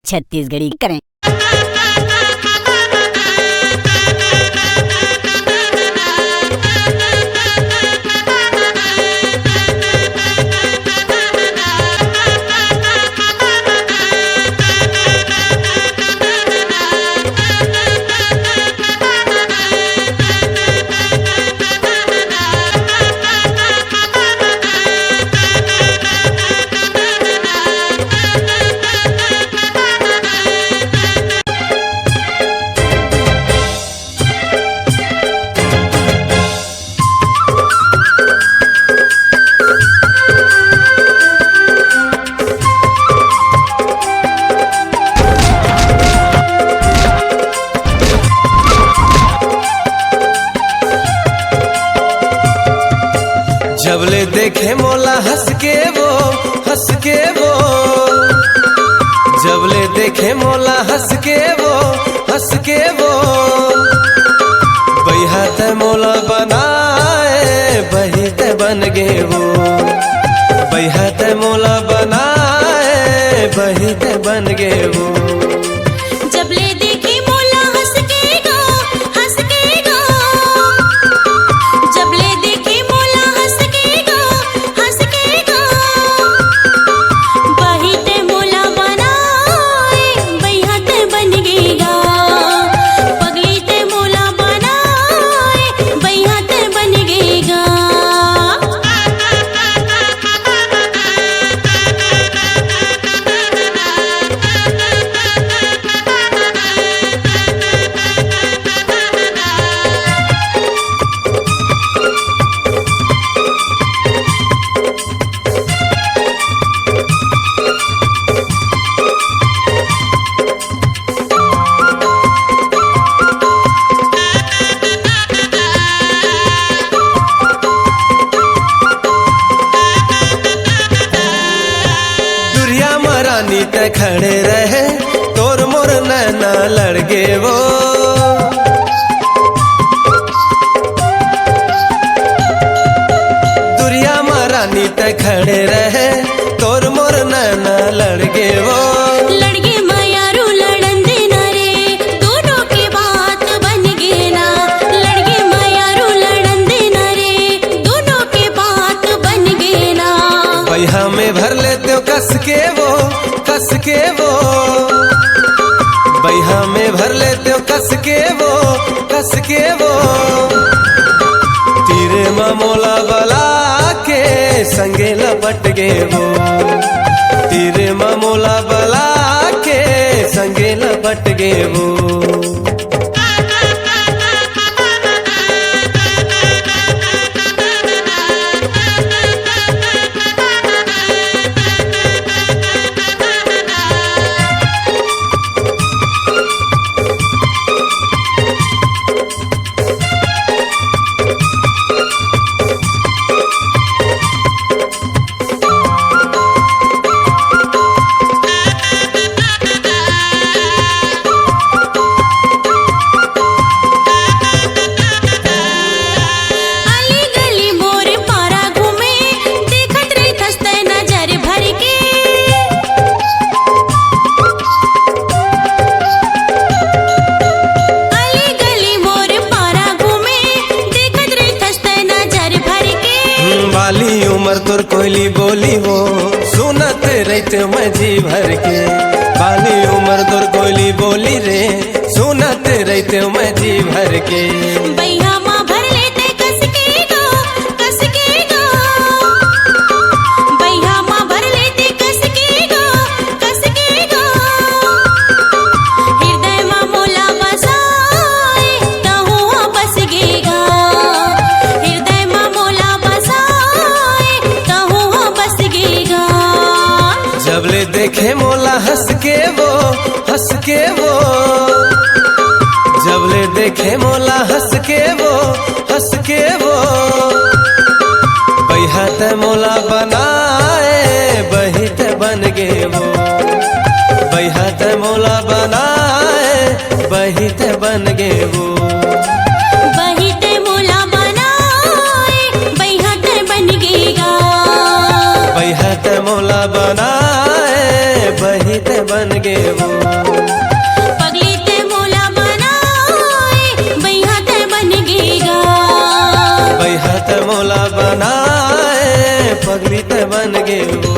छत्तीसगढ़ी करें। जबले देखे मोला हंस के वो जबले देखे मोला हंस के वो बैहा ते मोला बनाए बही ते बन गे वो बैहा ते मोला बनाए बही ते बन गे वो। जबले देखे मोला हंस के गो जबले देखे मोला हंस के गो बही ते मोला बनाए बैहा ते बन गेगा पगली ते मोला बनाए बैहा ते बन गेगा। ते खड़े रहे तोर मोर नैना लड़ गे वो दुरिया महारानी ते खड़े रहे तोर मोर नैना लड़ गे वो। लड़गे मायारू लड़न देना रे दोनों की बात बन गे ना लड़गे मायारू लड़न देना रे दोनों की बात बन गे ना। बैहा में भर लेते हो कस के वो बैहा में भर लेते हो कस के वो तीरे मामोला बला के संगे लपट गे वो तीरे मामोला बला के संगे लपट गे वो। बाली उमर तोर कोयली बोली हो सुनत रहते मैं जी भर के बाली उमर तोर कोयली बोली रे सुनत रहते मैं जी भर के। बैहा माँ भर लेते कस के गो बैहा माँ भर लेते कस के गो हृदय माँ मोला बसाए कहूँ बस गेगा हृदय माँ मोला बसाए कहूँ बस गेगा। जबले देखे मोला हंस के वो जबले देखे मोला हंस के वो बैहा ते मोला बनाए बही ते बन गे वो बैहा ते मोला बनाए बही ते बन गे वो बही ते मोला बनाए बैहा ते बन गेगा बैहा ते मोला बनाए बही ते बन गे वो। पगली ते मोला बनाए बैहा ते बन गेगा, बैहा ते मोला बनाए पगली ते बन गे वो।